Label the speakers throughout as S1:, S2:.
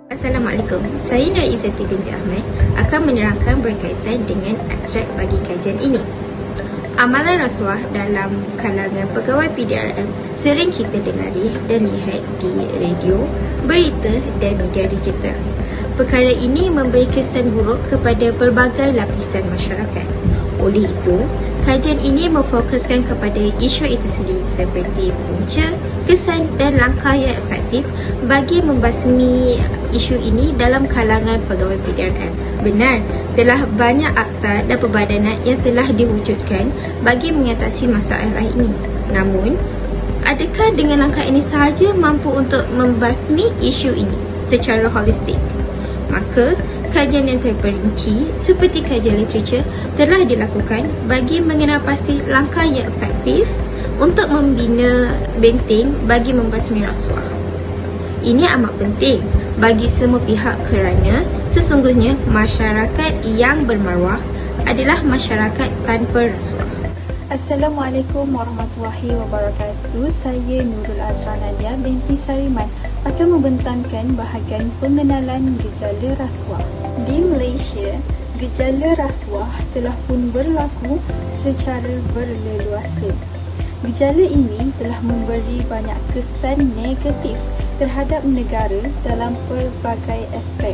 S1: Assalamualaikum, saya Nur Izzati binti Ahmad akan menerangkan berkaitan dengan abstrak bagi kajian ini. Amalan rasuah dalam kalangan pegawai PDRM sering kita dengari dan lihat di radio, berita dan media digital. Perkara ini memberi kesan buruk kepada pelbagai lapisan masyarakat. Oleh itu, kajian ini memfokuskan kepada isu itu sendiri seperti punca, kesan dan langkah yang efektif bagi membasmi isu ini dalam kalangan pegawai PDRM. Benar, telah banyak akta dan perbadanan yang telah diwujudkan bagi mengatasi masalah ini. Namun, adakah dengan langkah ini sahaja mampu untuk membasmi isu ini secara holistik? Maka, kajian yang terperinci seperti kajian literatur telah dilakukan bagi mengenal pasti langkah yang efektif untuk membina benteng bagi membasmi rasuah. Ini amat penting bagi semua pihak kerana sesungguhnya masyarakat yang bermaruah adalah masyarakat tanpa rasuah.
S2: Assalamualaikum warahmatullahi wabarakatuh. Saya Nurul Azra Nadia binti Sariman akan membentangkan bahagian pengenalan gejala rasuah. Di Malaysia, gejala rasuah telah pun berlaku secara berleluasa. Gejala ini telah memberi banyak kesan negatif terhadap negara dalam pelbagai aspek,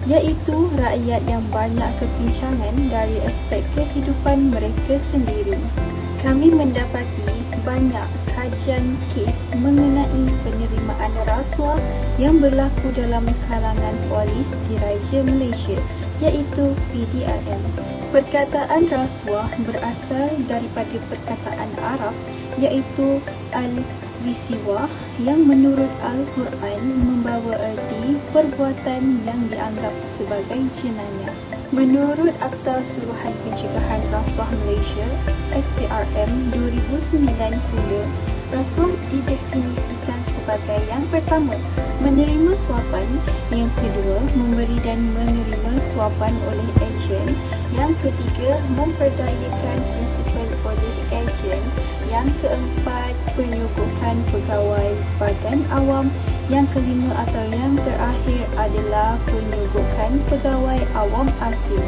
S2: iaitu rakyat yang banyak kepincangan dari aspek kehidupan mereka sendiri. Kami mendapati banyak kajian kes mengenai penerimaan rasuah yang berlaku dalam kalangan polis diraja Malaysia, iaitu PDRM. Perkataan rasuah berasal daripada perkataan Arab iaitu al-risiwah yang menurut Al-Quran membawa erti perbuatan yang dianggap sebagai jenayah. Menurut Akta Suruhan Pencegahan Rasuah Malaysia SPRM 2009 pula, rasuah didefinisikan sebagai yang pertama, menerima suapan, yang kedua, memberi dan menerima suapan oleh ejen, yang ketiga, memperdayakan prinsipal oleh ejen, yang keempat, penyuguhan pegawai badan awam, yang kelima atau yang terakhir adalah penyuguhan pegawai awam asing.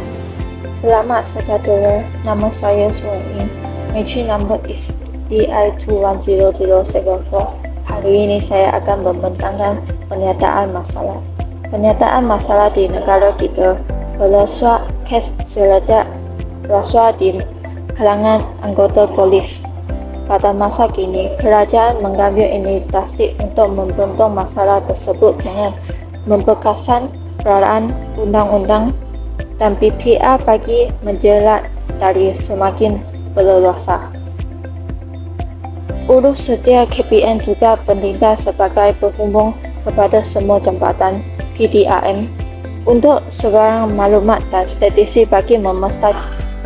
S3: Selamat sejahtera, nama saya Suhaim. Entry number is DI210074. Hari ini saya akan membentangkan pernyataan masalah. Pernyataan masalah di negara kita berlaku kes selajak rasuah di kalangan anggota polis. Pada masa kini, kerajaan mengambil inisiatif untuk membentang masalah tersebut dengan memperkasan perayaan undang-undang dan PPR bagi menjelat dari semakin berleluasa. Urus setia KPN juga penting sebagai penghubung kepada semua jambatan PDRM untuk sebarang maklumat dan statistik bagi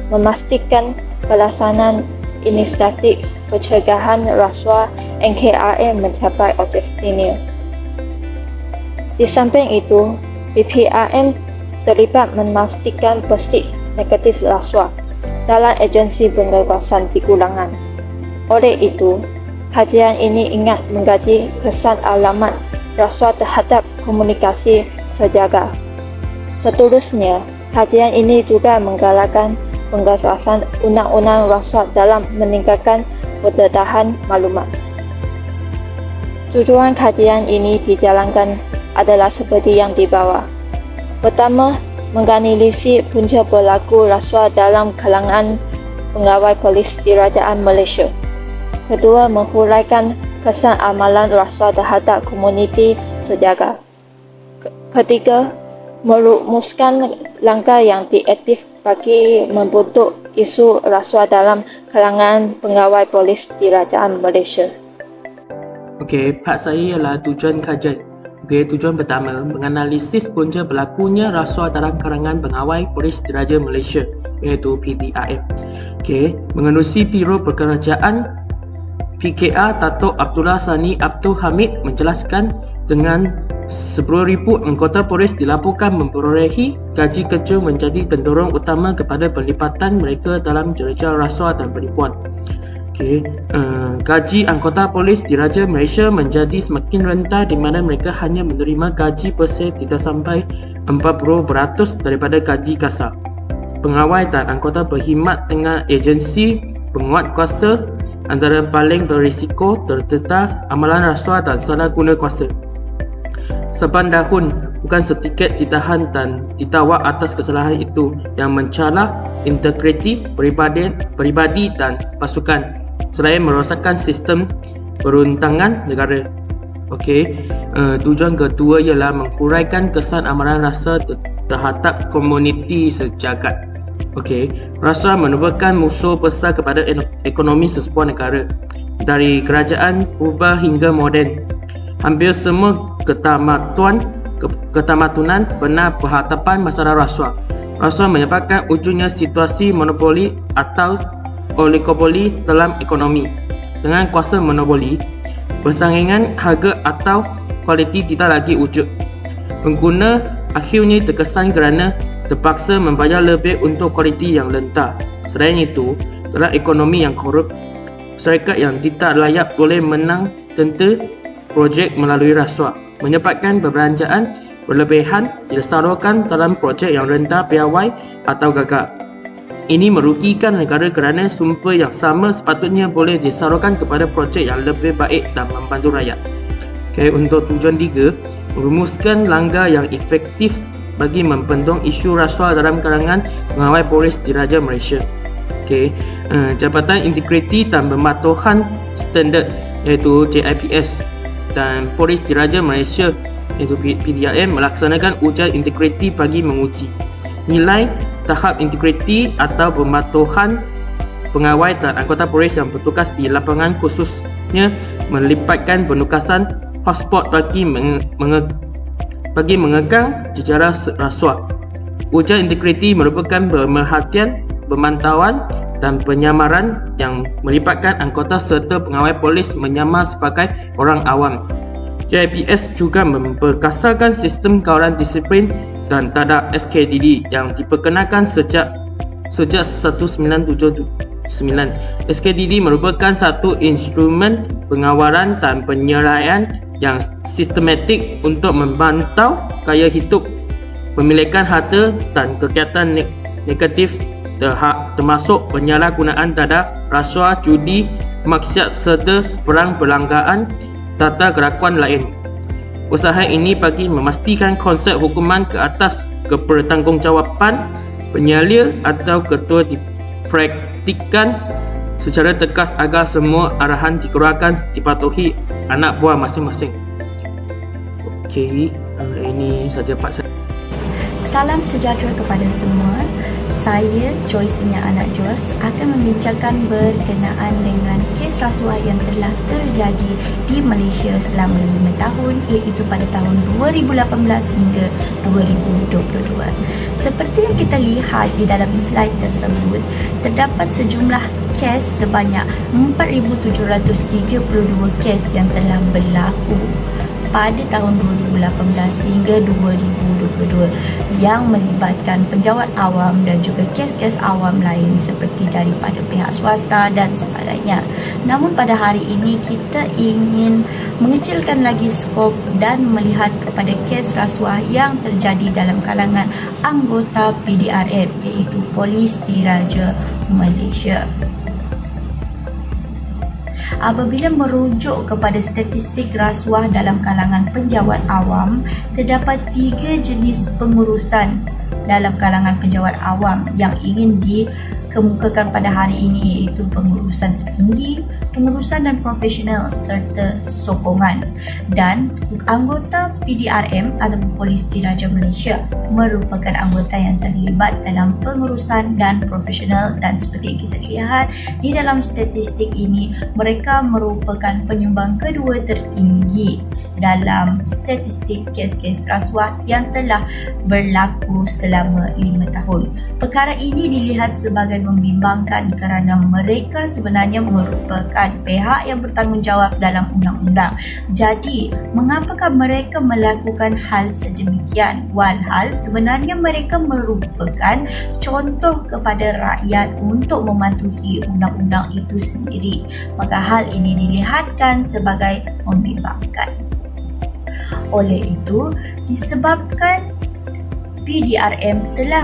S3: memastikan pelaksanaan inisiatif pencegahan rasuah NKRM mencapai objektifnya. Di samping itu, PPRM terlibat memastikan pasti negatif rasuah dalam agensi pengawasan dikulangan. Oleh itu, kajian ini ingat mengkaji kesan alamat rasuah terhadap komunikasi sejaga. Seterusnya, kajian ini juga menggalakkan pengawasan undang-undang rasuah dalam meningkatkan pendedahan maklumat. Tujuan kajian ini dijalankan adalah seperti yang di bawah. Pertama, menganalisis punca berlaku rasuah dalam kalangan pegawai polis dirajaan Malaysia. Kedua, menghuraikan kesan amalan rasuah terhadap komuniti sejaga. Ketiga, merumuskan langkah yang diaktif bagi membentuk isu rasuah dalam kalangan pegawai polis dirajaan Malaysia.
S4: Okey, part saya ialah tujuan kajian. Okey, tujuan pertama, menganalisis punca berlakunya rasuah dalam kalangan pegawai polis diraja Malaysia, iaitu PDRM. Okey, mengerusi Biro Pekerjaan PKR Datuk Abdullah Sani Abdul Hamid menjelaskan dengan 10,000 anggota polis dilaporkan memperolehi gaji kerja menjadi pendorong utama kepada pelibatan mereka dalam jejak rasuah dan penipuan. Gaji anggota polis diraja Malaysia menjadi semakin rendah di mana mereka hanya menerima gaji per se tidak sampai 40% daripada gaji kasar. Pengawal dan anggota berkhidmat dengan agensi penguat kuasa antara paling berisiko terdedah amalan rasuah dan salah guna kuasa. Sepan tahun bukan setiket ditahan dan ditawar atas kesalahan itu yang mencalar integriti peribadi dan pasukan selain merosakkan sistem perundangan negara. Tujuan kedua ialah menguraikan kesan amaran rasuah terhadap komuniti sejagat. Rasuah merupakan musuh besar kepada ekonomi sesebuah negara. Dari kerajaan purba hingga moden, hampir semua ketamatunan pernah berhadapan masalah rasuah. Rasuah menyebabkan wujudnya situasi monopoli atau oligopoli dalam ekonomi. Dengan kuasa monopoli, persaingan harga atau kualiti tidak lagi wujud. Pengguna akhirnya terkesan kerana terpaksa membayar lebih untuk kualiti yang rendah. Selain itu, dalam ekonomi yang korup, syarikat yang tidak layak boleh menang tenta projek melalui rasuah, menyebabkan perbelanjaan berlebihan disalurkan dalam projek yang rendah piawai atau gagal. Ini merugikan negara kerana sumber yang sama sepatutnya boleh disalurkan kepada projek yang lebih baik dan membantu rakyat. Untuk tujuan 3, merumuskan langkah yang efektif bagi membendung isu rasuah dalam kalangan pengawal polis diraja Malaysia. Jabatan Integriti dan Pematuhan Standard iaitu JIPS dan Polis Diraja Malaysia iaitu PDRM melaksanakan ujian integriti bagi menguji nilai tahap integriti atau pematuhan pengawal dan anggota polis yang bertugas di lapangan, khususnya melibatkan penugasan hotspot bagi mengegang jejara rasuah. Ujian integriti merupakan pemerhatian, pemantauan dan penyamaran yang melibatkan anggota serta pengawal polis menyamar sebagai orang awam. JIPS juga memperkasakan sistem kawalan disiplin dan tadak SKDD yang diperkenalkan sejak 1979. SKDD merupakan satu instrumen pengawalan dan penyelesaian yang sistematik untuk memantau gaya hidup, pemilikan harta dan kegiatan negatif termasuk penyalahgunaan tadak, rasuah, judi, maksiat serta perang pelanggaran tata kelakuan lain. Usaha ini bagi memastikan konsep hukuman ke atas kebertanggungjawaban penyalia atau ketua dipraktikkan secara tegas agar semua arahan dikeluarkan dipatuhi anak buah masing-masing. Ini saja Pak saya.
S5: Salam sejahtera kepada semua. Saya, Joyce Ina Anak Jos, akan membincangkan berkenaan dengan kes rasuah yang telah terjadi di Malaysia selama 5 tahun, iaitu pada tahun 2018 hingga 2022. Seperti yang kita lihat di dalam slide tersebut, terdapat sejumlah kes sebanyak 4,732 kes yang telah berlaku pada tahun 2018 hingga 2022 yang melibatkan penjawat awam dan juga kes-kes awam lain seperti daripada pihak swasta dan sebagainya. Namun pada hari ini kita ingin mengecilkan lagi skop dan melihat kepada kes rasuah yang terjadi dalam kalangan anggota PDRM, iaitu Polis Diraja Malaysia. Apabila merujuk kepada statistik rasuah dalam kalangan penjawat awam, terdapat 3 jenis pengurusan dalam kalangan penjawat awam yang ingin dikemukakan pada hari ini, iaitu pengurusan tertinggi, pengurusan dan profesional serta sokongan. Dan anggota PDRM atau Polis Diraja Malaysia merupakan anggota yang terlibat dalam pengurusan dan profesional, dan seperti yang kita lihat di dalam statistik ini, mereka merupakan penyumbang kedua tertinggi dalam statistik kes-kes rasuah yang telah berlaku selama 5 tahun. Perkara ini dilihat sebagai membimbangkan kerana mereka sebenarnya merupakan pihak yang bertanggungjawab dalam undang-undang. Jadi, mengapakah mereka melakukan hal sedemikian? Walhal sebenarnya mereka merupakan contoh kepada rakyat untuk mematuhi undang-undang itu sendiri. Maka hal ini dilihatkan sebagai membimbangkan. Oleh itu, disebabkan PDRM telah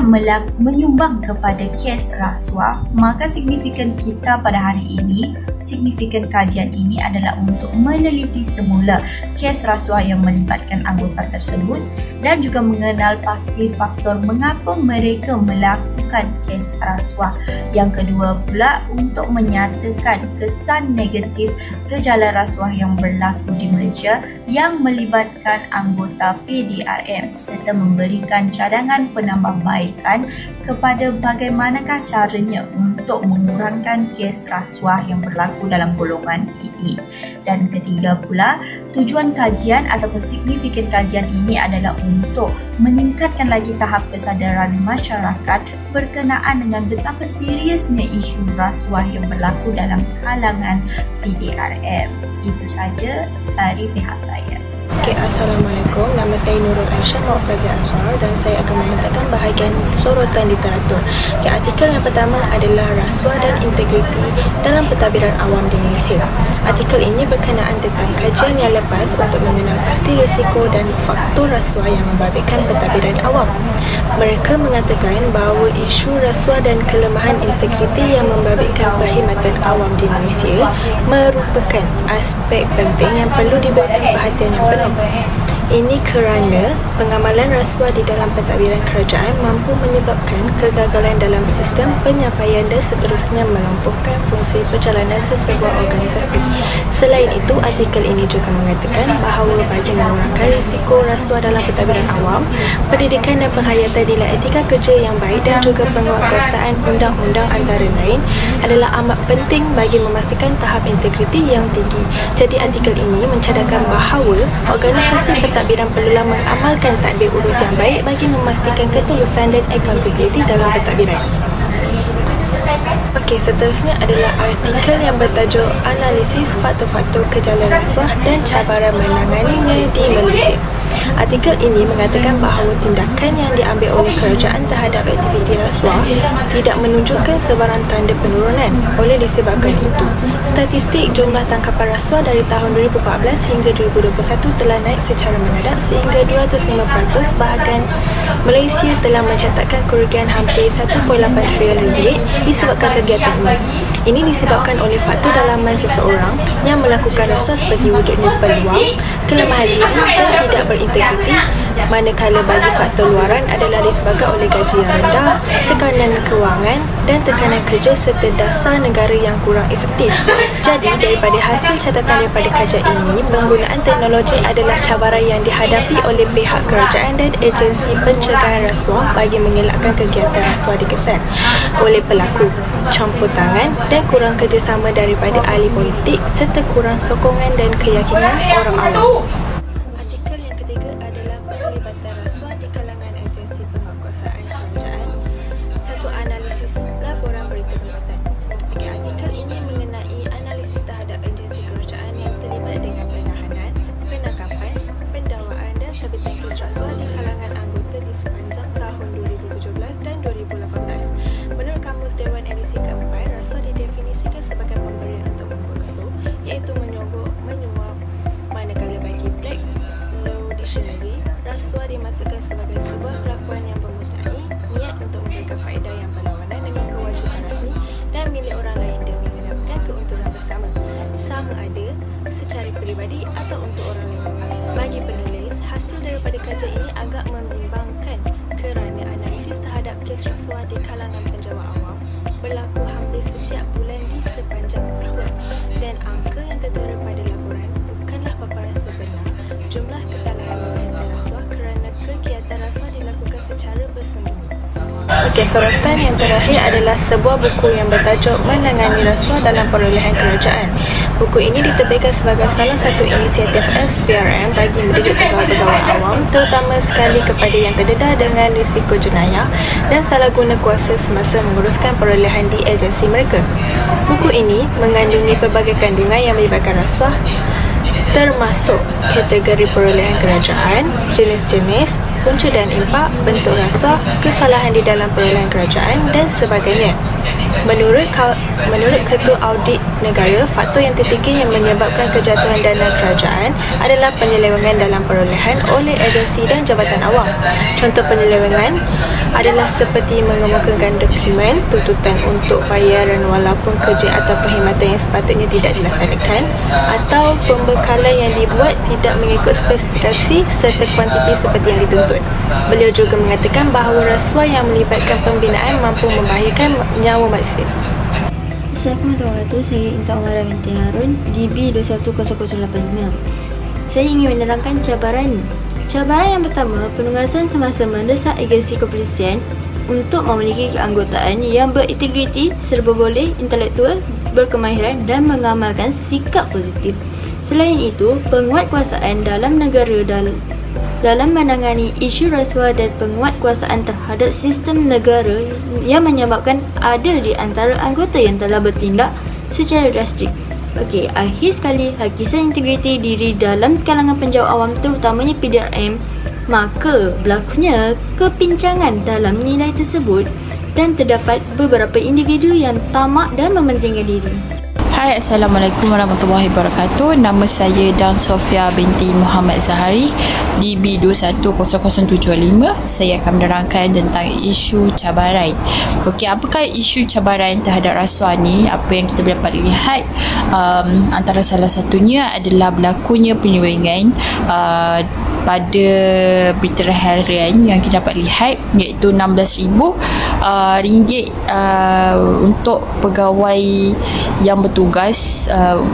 S5: menyumbang kepada kes rasuah, maka signifikan kita pada hari ini, signifikan kajian ini adalah untuk meneliti semula kes rasuah yang melibatkan anggota tersebut dan juga mengenal pasti faktor mengapa mereka melakukan kes rasuah. Yang kedua pula, untuk menyatakan kesan negatif gejala rasuah yang berlaku di Malaysia yang melibatkan anggota PDRM serta memberikan cadangan penambahbaikan kepada bagaimanakah caranya untuk mengurangkan kes rasuah yang berlaku dalam golongan ini. Dan ketiga pula, tujuan kajian ataupun signifikan kajian ini adalah untuk meningkatkan lagi tahap kesadaran masyarakat berkenaan dengan betapa seriusnya isu rasuah yang berlaku dalam kalangan PDRM. Itu saja dari pihak saya.
S6: Assalamualaikum. Nama saya Nurul Aisyah Mu'afazah Ansar dan saya akan menyatakan bahagian sorotan literatur. Artikel yang pertama adalah rasuah dan integriti dalam pentadbiran awam di Malaysia. Artikel ini berkenaan tentang kajian yang lepas untuk mengenal pasti risiko dan faktor rasuah yang membabitkan pentadbiran awam. Mereka mengatakan bahawa isu rasuah dan kelemahan integriti yang membabitkan perkhidmatan awam di Malaysia merupakan aspek penting yang perlu diberikan perhatian yang penuh. Ini kerana pengamalan rasuah di dalam pentadbiran kerajaan mampu menyebabkan kegagalan dalam sistem penyampaian dan seterusnya melumpuhkan fungsi perjalanan sesebuah organisasi. Selain itu, artikel ini juga mengatakan bahawa bagi mengurangkan risiko rasuah dalam pentadbiran awam, pendidikan dan penghayatan nilai etika kerja yang baik dan juga penguatkuasaan undang-undang antara lain adalah amat penting bagi memastikan tahap integriti yang tinggi. Jadi artikel ini mencadangkan bahawa organisasi pentadbiran perlulah mengamalkan tadbir urus yang baik bagi memastikan ketulusan dan accountability dalam pentadbiran. Okey, seterusnya adalah artikel yang bertajuk Analisis Faktor-Faktor Gejala Rasuah dan Cabaran Menanganinya di Malaysia. Artikel ini mengatakan bahawa tindakan yang diambil oleh kerajaan terhadap aktiviti rasuah tidak menunjukkan sebarang tanda penurunan. Oleh disebabkan itu, statistik jumlah tangkapan rasuah dari tahun 2014 hingga 2021 telah naik secara mendadak sehingga 205%, bahkan Malaysia telah mencatatkan kerugian hampir 1.8 trilion ringgit disebabkan kegiatan ini. Ini disebabkan oleh faktor dalaman seseorang yang melakukan rasuah seperti wujudnya peluang, kelemahan diri dan tidak berintegriti, manakala bagi faktor luaran adalah disebabkan oleh gaji yang rendah, tekanan kewangan dan tekanan kerja serta dasar negara yang kurang efektif. Jadi, daripada hasil catatan daripada kajian ini, penggunaan teknologi adalah cabaran yang dihadapi oleh pihak kerajaan dan agensi pencegahan rasuah bagi mengelakkan kegiatan rasuah dikesan oleh pelaku, campur tangan dan kurang kerjasama daripada ahli politik serta kurang sokongan dan keyakinan orang awam. Artikel yang ketiga adalah penglibatan rasuah di kalangan agensi penguatkuasaan kerajaan. Satu analisis laporan berita tempatan. Artikel ini mengenai analisis terhadap agensi kerajaan yang terlibat dengan penahanan, penangkapan, pendakwaan dan sabitan kes rasuah di kalangan anggota di sepanjang tahun 2017 dan 2018. Menurut Kamus Dewan edisi keempat, rasuah didefinisikan sebagai pemberian untuk memperosoh, iaitu menyuap, manakala bagi Black Law Dictionary, rasuah dimasukkan sebagai sebuah kelakuan yang mempunyai niat untuk memberikan faedah yang berlawanan dengan kewajipan rasmi dan milik orang lain demi mendapatkan keuntungan bersama, sama ada secara peribadi atau untuk orang lain. Bagi penulis, hasil daripada kajian ini agak membimbangkan kerana analisis terhadap kes rasuah di kalangan penjawat awam berlaku hampir setiap bulan di sepanjang tahun dan angka yang tertera pada laporan bukanlah paparan sebenar jumlah kesalahan berkaitan rasuah kerana kegiatan rasuah dilakukan secara bersembunyi. Okey, sorotan yang terakhir adalah sebuah buku yang bertajuk Menangani Rasuah dalam Perolehan Kerajaan. Buku ini diterbitkan sebagai salah satu inisiatif SPRM bagi mendidik pegawai-pegawai awam, terutama sekali kepada yang terdedah dengan risiko jenayah dan salah guna kuasa semasa menguruskan perolehan di agensi mereka. Buku ini mengandungi pelbagai kandungan yang melibatkan rasuah, termasuk kategori perolehan kerajaan, jenis-jenis, punca dan impak, bentuk rasuah, kesalahan di dalam perolehan kerajaan dan sebagainya. Menurut Ketua Audit Negara, faktor yang tertinggi yang menyebabkan kejatuhan dana kerajaan adalah penyelewengan dalam perolehan oleh agensi dan jabatan awam. Contoh penyelewengan adalah seperti mengemukakan dokumen tuntutan untuk bayaran walaupun kerja atau perkhidmatan yang sepatutnya tidak dilaksanakan, atau pembekalan yang dibuat tidak mengikut spesifikasi serta kuantiti seperti yang dituntut. Beliau juga mengatakan bahawa rasuah yang melibatkan pembinaan mampu membahayakan nyawa manusia.
S7: Assalamualaikum warahmatullahi wabarakatuh. Saya Intan Umara binti Harun, DB210085. Saya ingin menerangkan cabaran. Cabaran yang pertama, penugasan semasa mendesak agensi kepolisian untuk memiliki keanggotaan yang berintegriti, serba boleh, intelektual, berkemahiran dan mengamalkan sikap positif. Selain itu, penguatkuasaan dalam negara dalam menangani isu rasuah dan penguatkuasaan terhadap sistem negara yang menyebabkan ada di antara anggota yang telah bertindak secara drastik. Okey, akhir sekali, hakikat integriti diri dalam kalangan penjawat awam terutamanya PDRM, maka berlakunya kepincangan dalam nilai tersebut dan terdapat beberapa individu yang tamak dan mementingkan diri.
S8: Hai, Assalamualaikum warahmatullahi wabarakatuh. Nama saya Dan Sofia binti Muhammad Zahari, DB210075. Saya akan menerangkan tentang isu cabaran. Okey, apakah isu cabaran terhadap rasuah ni? Apa yang kita dapat lihat, antara salah satunya adalah berlakunya penyelewengan pada berita harian yang kita dapat lihat, iaitu RM16,000 untuk pegawai yang bertugas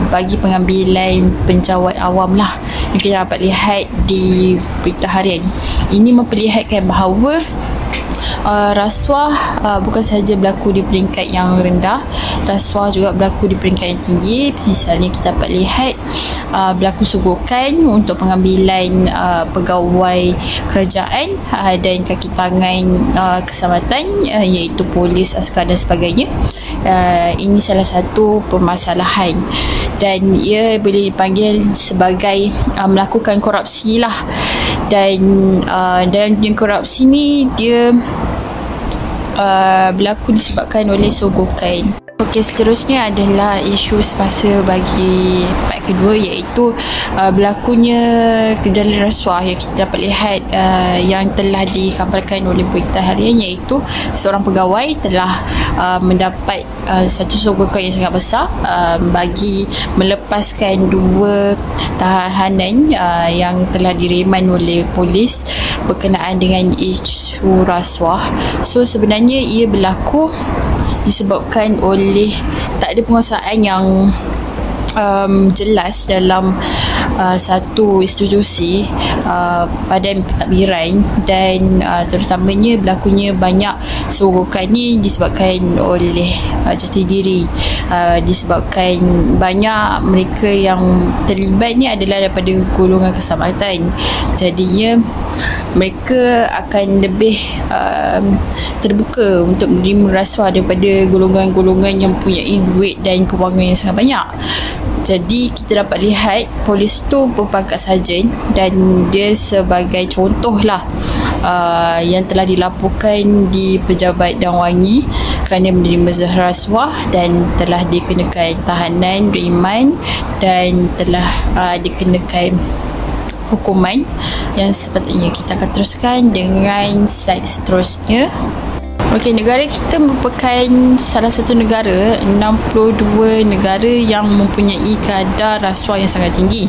S8: bagi pengambilan penjawat awam lah, yang kita dapat lihat di berita harian. Ini memperlihatkan bahawa rasuah bukan sahaja berlaku di peringkat yang rendah, rasuah juga berlaku di peringkat yang tinggi. Misalnya kita dapat lihat berlaku sogokan untuk pengambilan pegawai kerajaan dan kaki tangan keselamatan, iaitu polis, askar dan sebagainya. Ini salah satu permasalahan dan ia boleh dipanggil sebagai melakukan korupsi lah. Dan dalam dunia korupsi ni dia berlaku disebabkan oleh sogokan. Okey, seterusnya adalah isu semasa bagi part kedua, iaitu berlakunya kejadian rasuah yang kita dapat lihat yang telah dikabarkan oleh berita harian, iaitu seorang pegawai telah mendapat satu sogokan yang sangat besar bagi melepaskan dua tahanan yang telah direman oleh polis berkenaan dengan isu rasuah. So sebenarnya ia berlaku disebabkan oleh tak ada penguasaan yang jelas dalam satu institusi badan pentadbiran, dan terutamanya berlakunya banyak sogokan ni disebabkan oleh jati diri, disebabkan banyak mereka yang terlibat ni adalah daripada golongan keselamatan. Jadinya mereka akan lebih terbuka untuk menerima rasuah daripada golongan-golongan yang mempunyai duit dan kewangan yang sangat banyak. Jadi kita dapat lihat polis tu berpangkat sarjan dan dia sebagai contoh lah yang telah dilaporkan di Pejabat Dan Wangi kerana menerima rasuah dan telah dikenakan tahanan, reman dan telah dikenakan hukuman yang sepatutnya. Kita akan teruskan dengan slide seterusnya. Okey, negara kita merupakan salah satu negara 62 negara yang mempunyai kadar rasuah yang sangat tinggi.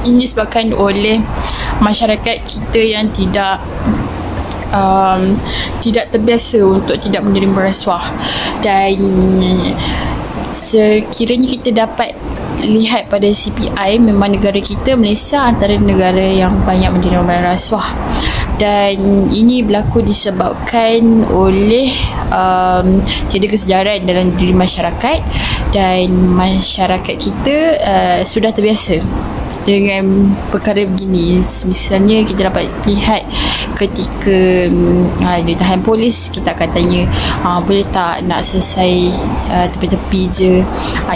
S8: Ini disebabkan oleh masyarakat kita yang tidak terbiasa untuk tidak menerima rasuah, dan sekiranya kita dapat lihat pada CPI, memang negara kita, Malaysia, antara negara yang banyak menerima rasuah. dan ini berlaku disebabkan oleh tiada kesedaran dalam diri masyarakat, dan masyarakat kita sudah terbiasa dengan perkara begini. Misalnya kita dapat lihat ketika ditahan polis, kita akan tanya boleh tak nak selesai tepi-tepi je.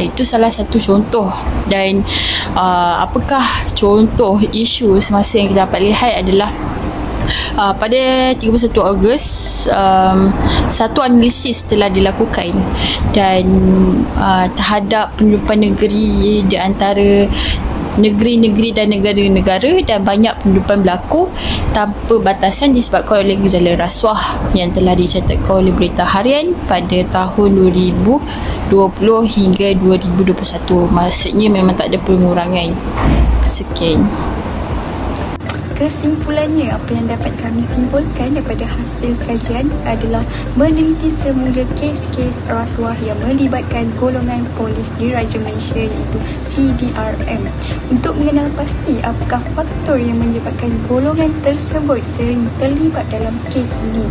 S8: Itu salah satu contoh. Dan apakah contoh isu semasa yang kita dapat lihat adalah pada 31 Ogos satu analisis telah dilakukan, dan terhadap penyelundupan negeri di antara negeri-negeri dan negara-negara, dan banyak penyelundupan berlaku tanpa batasan disebabkan oleh gejala rasuah yang telah dicatatkan oleh Berita Harian pada tahun 2020 hingga 2021. Maksudnya memang tak ada pengurangan. Sekian.
S2: Kesimpulannya, apa yang dapat kami simpulkan daripada hasil kajian adalah meneliti semula kes-kes rasuah yang melibatkan golongan polis diraja Malaysia iaitu PDRM untuk mengenal pasti apakah faktor yang menyebabkan golongan tersebut sering terlibat dalam kes ini,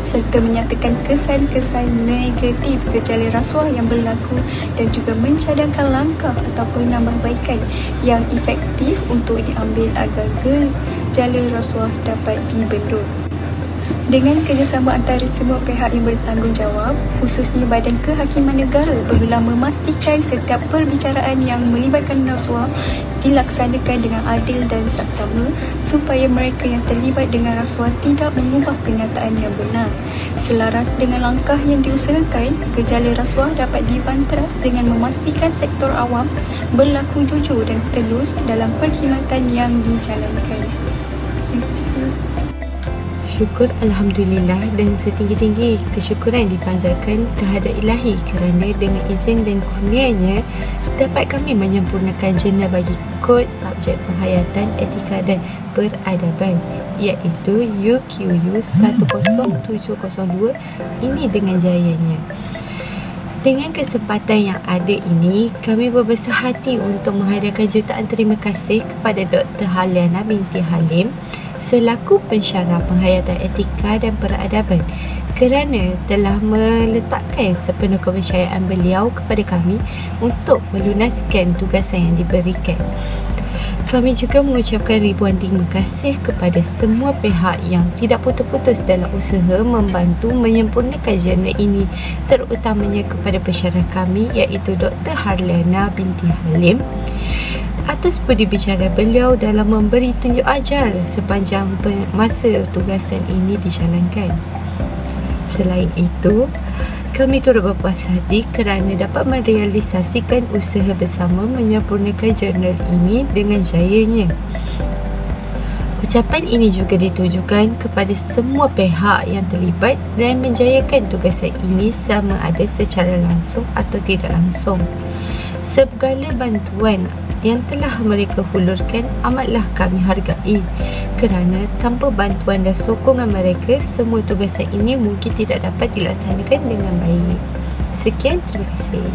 S2: serta menyatakan kesan-kesan negatif gejala rasuah yang berlaku dan juga mencadangkan langkah atau penambahbaikan yang efektif untuk diambil agar gejala rasuah dapat dibendung. Dengan kerjasama antara semua pihak yang bertanggungjawab, khususnya Badan Kehakiman Negara, perlulah memastikan setiap perbicaraan yang melibatkan rasuah dilaksanakan dengan adil dan saksama supaya mereka yang terlibat dengan rasuah tidak mengubah kenyataan yang benar. Selaras dengan langkah yang diusahakan, gejala rasuah dapat dibanteras dengan memastikan sektor awam berlaku jujur dan telus dalam perkhidmatan yang dijalankan. Terima kasih.
S9: Syukur Alhamdulillah dan setinggi-tinggi kesyukuran dipanjatkan kehadrat Ilahi kerana dengan izin dan kurnianya dapat kami menyempurnakan jurnal bagi kod subjek penghayatan, etika dan peradaban iaitu UQU 10702 ini dengan jayanya. Dengan kesempatan yang ada ini, kami berbesar hati untuk menghadirkan jutaan terima kasih kepada Dr. Harliana binti Halim selaku pensyarah penghayatan etika dan peradaban kerana telah meletakkan sepenuh kepercayaan beliau kepada kami untuk melunaskan tugasan yang diberikan. Kami juga mengucapkan ribuan terima kasih kepada semua pihak yang tidak putus-putus dalam usaha membantu menyempurnakan jurnal ini, terutamanya kepada pensyarah kami iaitu Dr. Harliana binti Halim atas budi bicara beliau dalam memberi tunjuk ajar sepanjang masa tugasan ini dijalankan. Selain itu, kami turut berpuas hati kerana dapat merealisasikan usaha bersama menyempurnakan jurnal ini dengan jayanya. Ucapan ini juga ditujukan kepada semua pihak yang terlibat dan menjayakan tugasan ini sama ada secara langsung atau tidak langsung. Segala bantuan yang telah mereka hulurkan amatlah kami hargai kerana tanpa bantuan dan sokongan mereka, semua tugasan ini mungkin tidak dapat dilaksanakan dengan baik. Sekian, terima kasih.